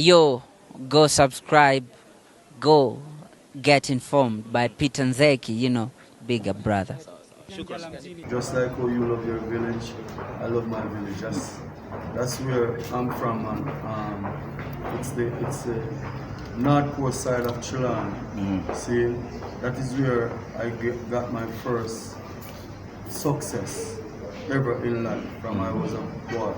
Yo, go subscribe, go get informed by Peter Nzeki, bigger brother. Just like how you love your village, I love my village. That's where I'm from, man. It's the north coast side of Chillan. See, that is where I got my first success ever in life from I was a boy.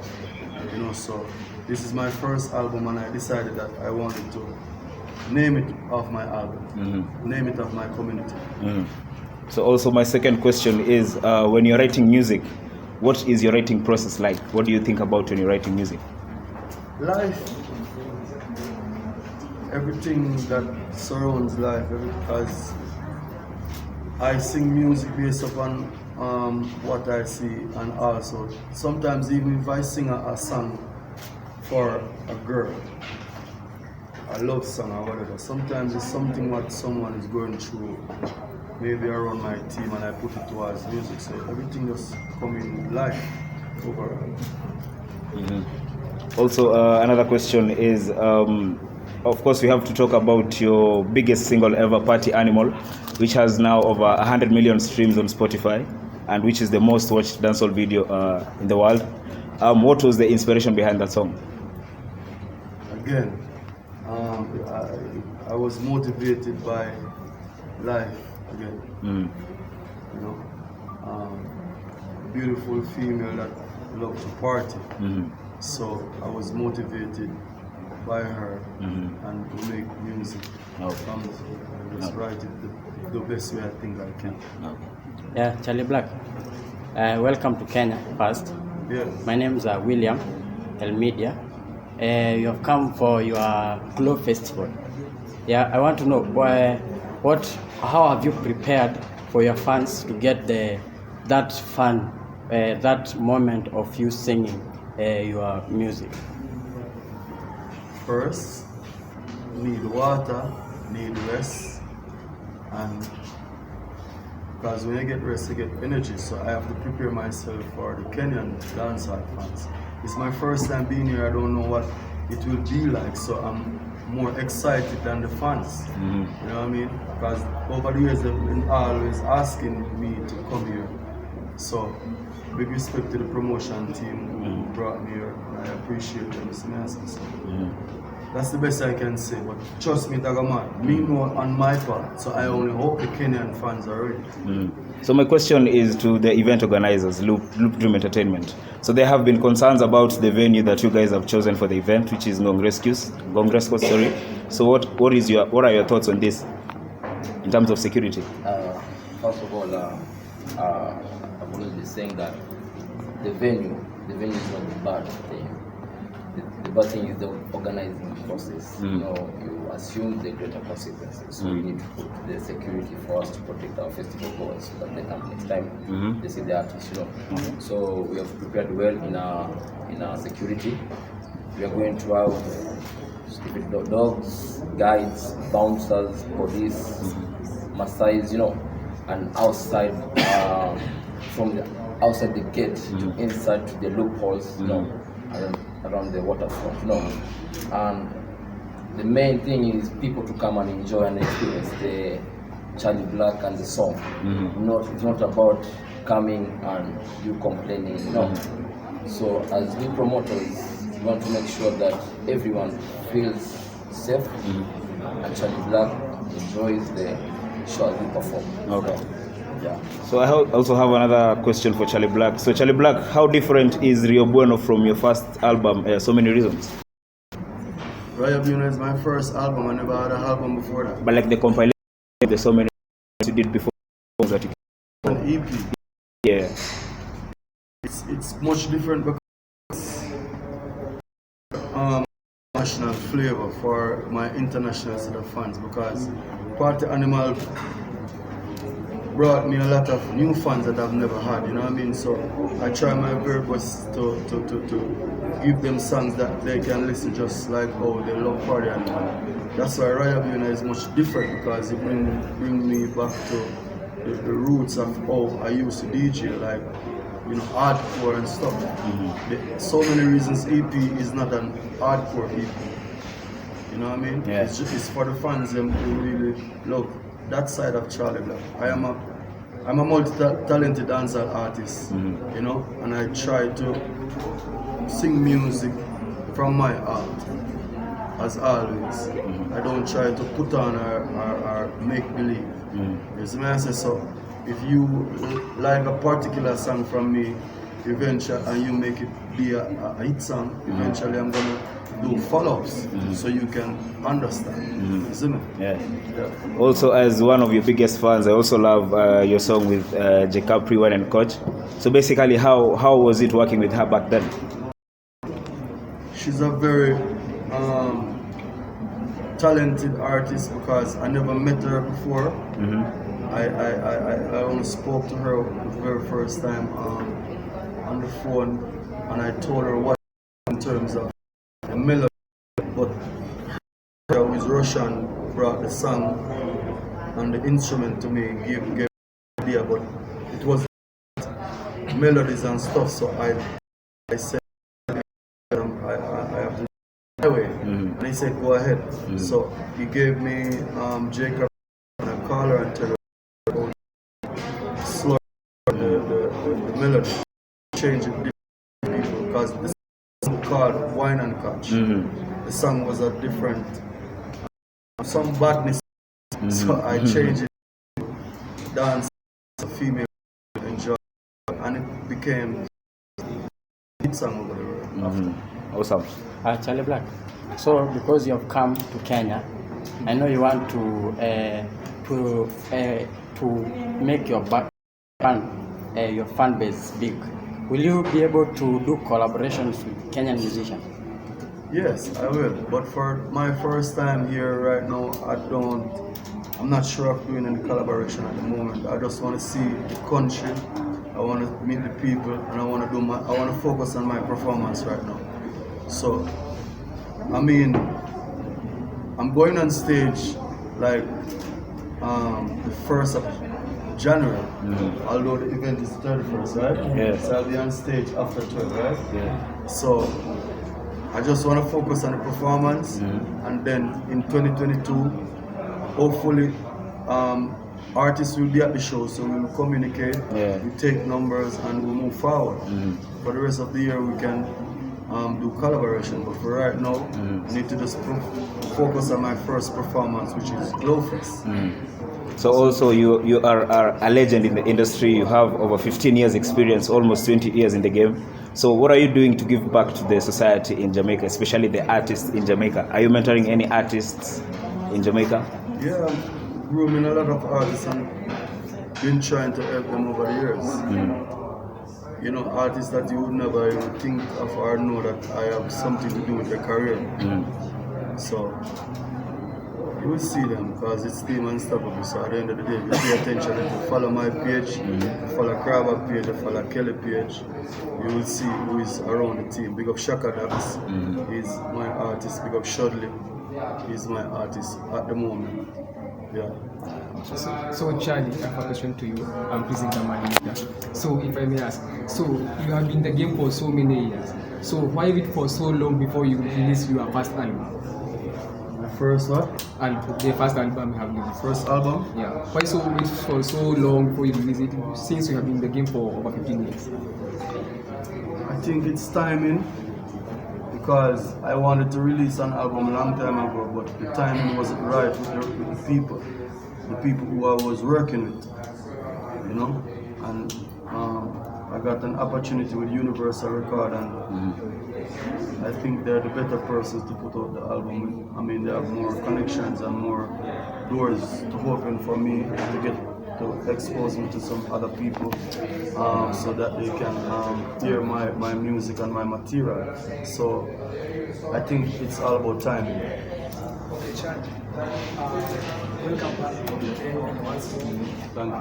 So this is my first album, and I decided that I wanted to name it of my album, name it of my community. So also my second question is, when you're writing music, what is your writing process like? What do you think about when you're writing music? Life, everything that surrounds life, because I sing music based upon what I see, and also sometimes even if I sing a song for a girl, a love song or whatever, sometimes it's something what someone is going through, maybe around my team, and I put it towards music. So everything just come in life overall. Also, another question is, of course, we have to talk about your biggest single ever, Party Animal, which has now over 100 million streams on Spotify, and which is the most watched dancehall video in the world. What was the inspiration behind that song? Again, I was motivated by life again. Beautiful female that loved to party. So I was motivated by her and to make music. Just write it the best way I think I can. Yeah, Charly Black. Welcome to Kenya first. Yeah. My name is William Elmedia. You have come for your Glow Festival. Yeah, I want to know how have you prepared for your fans to get that fun, that moment of you singing your music? First, need water, need rest, and because when I get rest, I get energy, so I have to prepare myself for the Kenyan dancehall fans. It's my first time being here. I don't know what it will be like, so I'm more excited than the fans. You know what I mean? Because over the years they've been always asking me to come here. So big respect to the promotion team who brought me here. I appreciate them. So that's the best I can say. But trust me, Tagaman, me know on my part. So I only hope the Kenyan fans are ready. So my question is to the event organizers, Loop Dream Entertainment. So there have been concerns about the venue that you guys have chosen for the event, which is Congress Coast, sorry. So what are your thoughts on this in terms of security? First of all, I've always been saying that the venue is not the bad thing. The bad thing is the organizing process. You assume the greater consequences. So we need to put the security for us to protect our festival goers so that they come next time. They see the artists, So we have prepared well in our security. We are going to have dogs, guides, bouncers, police, Maasais, and outside from the outside the gate to inside to the loopholes, around the waterfront, And the main thing is people to come and enjoy and experience the Charly Black and the song. It's not about coming and you complaining, So as new promoters, we want to make sure that everyone feels safe and Charly Black enjoys the show as we perform. Okay. Yeah. So I also have another question for Charly Black. So Charly Black, how different is Bueno from your first album, So Many Reasons? Bueno is my first album. I never had an album before that. But like the compilation, the So Many Reasons you did before that you an EP. Yeah. It's much different because national flavor for my international set of fans, because Party Animal brought me a lot of new fans that I've never had, you know what I mean? So I try my very best to give them songs that they can listen just like how they love Party Animal. That's why Bueno is much different, because it bring me back to the roots of how I used to DJ, like hardcore and stuff. So Many Reasons EP is not an hardcore EP. know what I mean? Yeah. It's for the fans who really love that side of Charly Black. I'm a multi-talented dancehall artist, you know, and I try to sing music from my heart, as always. I don't try to put on or make believe. You see me? I say, so if you like a particular song from me, eventually, and you make it be a hit song, eventually I'm gonna do follow-ups so you can understand. You see me? Yeah. Yeah. Also, as one of your biggest fans, I also love your song with Capri, Whine Kotch. So basically, how was it working with her back then? She's a very talented artist because I never met her before. I only spoke to her the very first time on the phone, and I told her what in terms of the melody, but her who is Russian brought the song and the instrument to me, gave me an idea, but it was melodies and stuff, so I said I have to do it my way, and he said go ahead. So he gave me Jacob and I call her and tell her slow the melody, change it different people, because this is called Whine Kotch. The song was a different, some badness, so I changed it to dance, a female enjoy, and it became a hit song over the world. Awesome. Charly Black. So because you have come to Kenya, I know you want to make your your fan base big. Will you be able to do collaborations with Kenyan musicians? Yes, I will. But for my first time here right now, I'm not sure of doing any collaboration at the moment. I just want to see the country. I want to meet the people, and I want to focus on my performance right now. So, I mean, I'm going on stage like the 1st of January, although the event is 31st, right? Yeah. So I'll be on stage after 12, right? Yeah. So I just want to focus on the performance, and then in 2022, hopefully, artists will be at the show, so we'll communicate, we take numbers, and we'll move forward. For the rest of the year, we can do collaboration, but for right now, I need to just focus on my first performance, which is Glowfest. So also you are a legend in the industry. You have over 15 years experience, almost 20 years in the game. So what are you doing to give back to the society in Jamaica, especially the artists in Jamaica? Are you mentoring any artists in Jamaica? Yeah, I'm grooming a lot of artists and been trying to help them over the years. You know, artists that you would never even think of or know that I have something to do with their career. So you will see them because it's Team Unstoppable. So at the end of the day, if you pay attention, if you follow my page, follow Crabber page, or follow Kelly page, you will see who is around the team. Big up Shaka Dax, he's my artist. Big up Shudley, he's my artist at the moment. Yeah. So Charly, I have a question to you. I'm President Manager. So if I may ask, so you have been in the game for so many years. So why wait for so long before you release your first album? My first what? The first album you have released. First album? Yeah. Why so wait for so long before you release it? Since you have been in the game for over 15 years. I think it's timing, because I wanted to release an album a long time ago, but the timing wasn't right with the people who I was working with, you know. And I got an opportunity with Universal Record, and I think they're the better persons to put out the album with. I mean, they have more connections and more doors to open for me to get to expose me to some other people, so that they can hear my music and my material. So I think it's all about timing. Welcome back to Kenya once more. Thank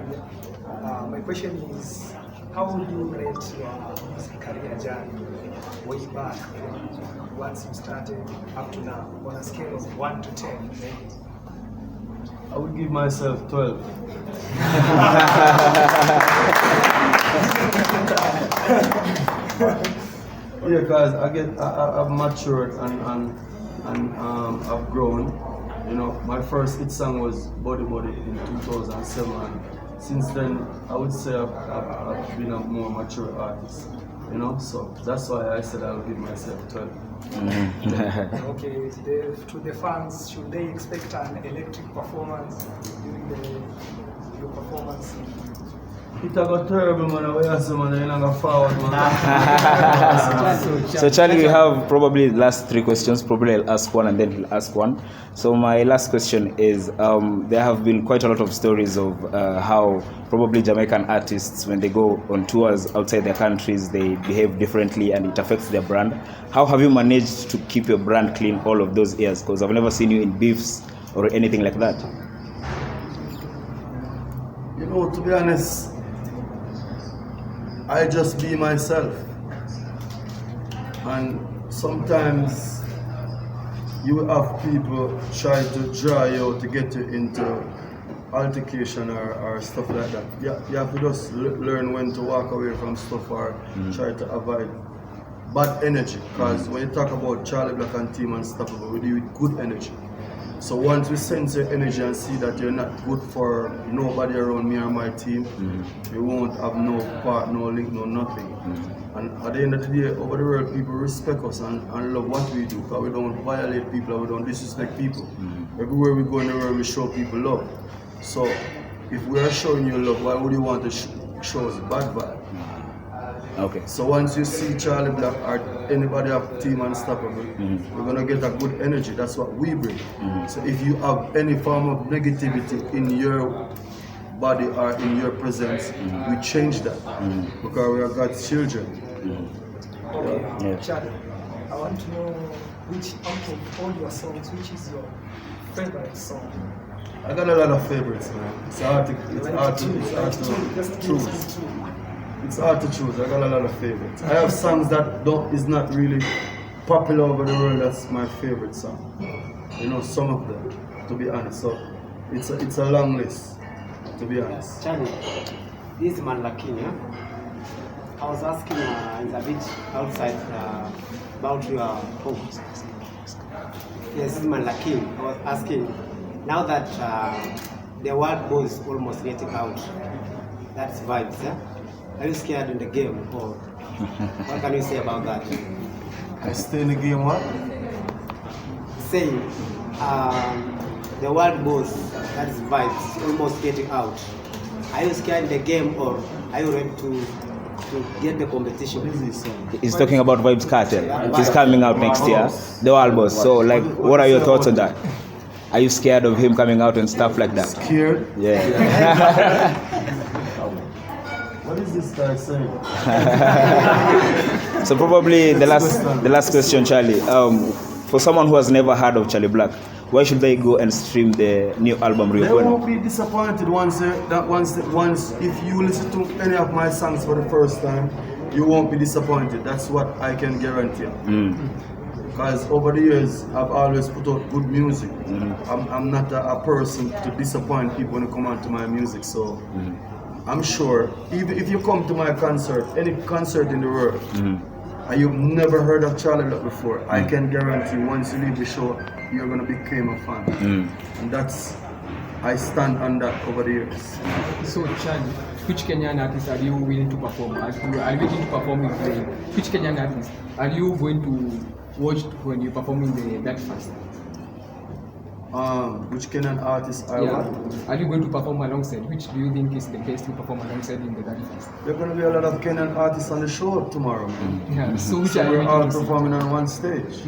you. My question is, how would you rate your music career journey way back from once you started up to now on a scale of 1 to 10? I would give myself 12. Yeah, guys, I've matured and I've grown. You know, my first hit song was Body Body in 2007. And since then, I would say I've been a more mature artist. You know, so that's why I said I'll give myself 12. Okay, to the fans, should they expect an electric performance during your performance? It got terrible, man. We have some man, you know, forward, man. So Charlie, we have probably the last 3 questions. Probably I'll ask one and then he'll ask one. So my last question is, there have been quite a lot of stories of how probably Jamaican artists, when they go on tours outside their countries, they behave differently and it affects their brand. How have you managed to keep your brand clean all of those years? Because I've never seen you in beefs or anything like that. You know, to be honest, I just be myself. And sometimes you have people try to draw you out to get you into altercation or stuff like that. You have to just learn when to walk away from stuff or try to avoid bad energy. Because when you talk about Charly Black and Team Unstoppable, we do it with good energy. So once we sense your energy and see that you're not good for nobody around me or my team, you won't have no part, no link, no nothing. And at the end of the day, over the world, people respect us and love what we do, because we don't violate people and we don't disrespect people. Everywhere we go in the world, we show people love. So if we are showing you love, why would you want to show us bad vibe? Okay. So once you see Charly Black or anybody of Team Unstoppable, you're gonna get a good energy. That's what we bring. So if you have any form of negativity in your body or in your presence, we change that because we are God's children. Okay, Charly, I want to know which out of all your songs, which is your favorite song? I got a lot of favorites, man. It's hard to choose. It's hard to choose. I got a lot of favorites. I have songs that is not really popular over the world. That's my favorite song. You know, some of them, to be honest. So it's a long list, to be honest. Charly, this is man Lakini. I was asking a bit outside about your home. Yes, this is man Lakini. I was asking, now that the world was almost getting out, that's vibes, yeah? Are you scared in the game, or what can you say about that? I stay in the game, what? Saying the world boss, that is vibes, almost getting out. Are you scared in the game, or are you ready to get the competition? What is this song? He's talking about Vibes Cartel. He's coming out next year, the world boss. So, like, what are your thoughts on that? Are you scared of him coming out and stuff like that? Scared? Yeah. What is this guy saying? So probably the last question, Charlie. For someone who has never heard of Charly Black, why should they go and stream the new album Rio They Bueno? won't be disappointed once if you listen to any of my songs for the first time, you won't be disappointed. That's what I can guarantee. Because over the years, I've always put out good music. I'm not a person to disappoint people when they come onto my music. So I'm sure, even if you come to my concert, any concert in the world, and you've never heard of Charly Black before, I can guarantee once you leave the show, you're going to become a fan. And I stand on that over the years. So, Charly, which Kenyan artists are you willing to perform? Are you willing to perform with the, which Kenyan artists are you going to watch when you perform in the that fest? Which Kenyan artists I want? Are you going to perform alongside? Which do you think is the best to perform alongside in the that fest? There are going to be a lot of Kenyan artists on the show tomorrow. Yeah. So which So are you we're all going to see? performing on one stage.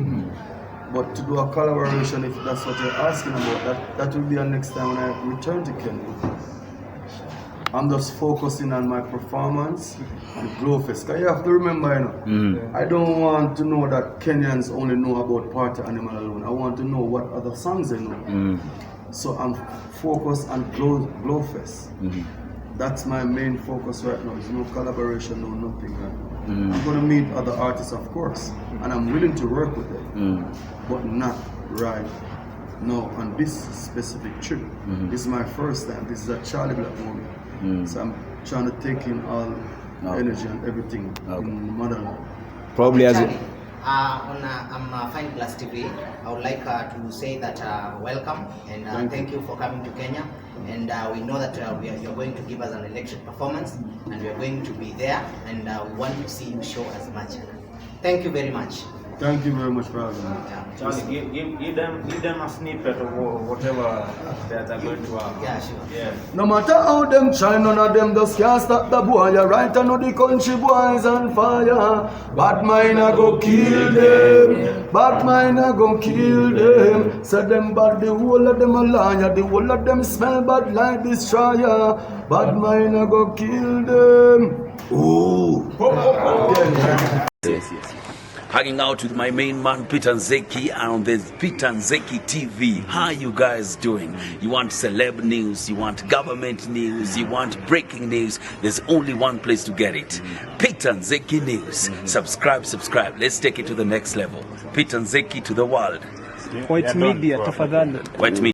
But to do a collaboration, if that's what you're asking about, that will be the next time when I return to Kenya. I'm just focusing on my performance and Glowfest. Because you have to remember, you know, I don't want to know that Kenyans only know about Party Animal alone. I want to know what other songs they know. So I'm focused on Glowfest. That's my main focus right now. There's no collaboration, no nothing right now. I'm going to meet other artists, of course, and I'm willing to work with them, but not right now on this specific trip. This is my first time. This is a Charly Black moment. So I'm trying to take in all energy and everything in motherland. Probably as Charly, I'm Fine Plus TV. I would like to say that welcome and thank you for coming to Kenya. And we know that you're going to give us an electric performance, and we are going to be there, and we want to see you show as much. Thank you very much. Thank you very much for having me. Charly, give them a snippet of whatever that are going to happen. Yeah, sure. Yeah. No matter how them try, none of them just can't stop the boy. You right, I know the country boys on fire. Bad mind I go kill them. Bad mind I go kill them. Say them bad, the whole of them a liar. The whole of them smell bad like destroyer. Bad mind I go kill them. Ooh. Hanging out with my main man Peter Nzeki on the Peter Nzeki TV. How you guys doing? You want celeb news, you want government news, you want breaking news. There's only one place to get it. Peter Nzeki News. Subscribe. Let's take it to the next level. Peter Nzeki to the world. White media, tafadhali. White media.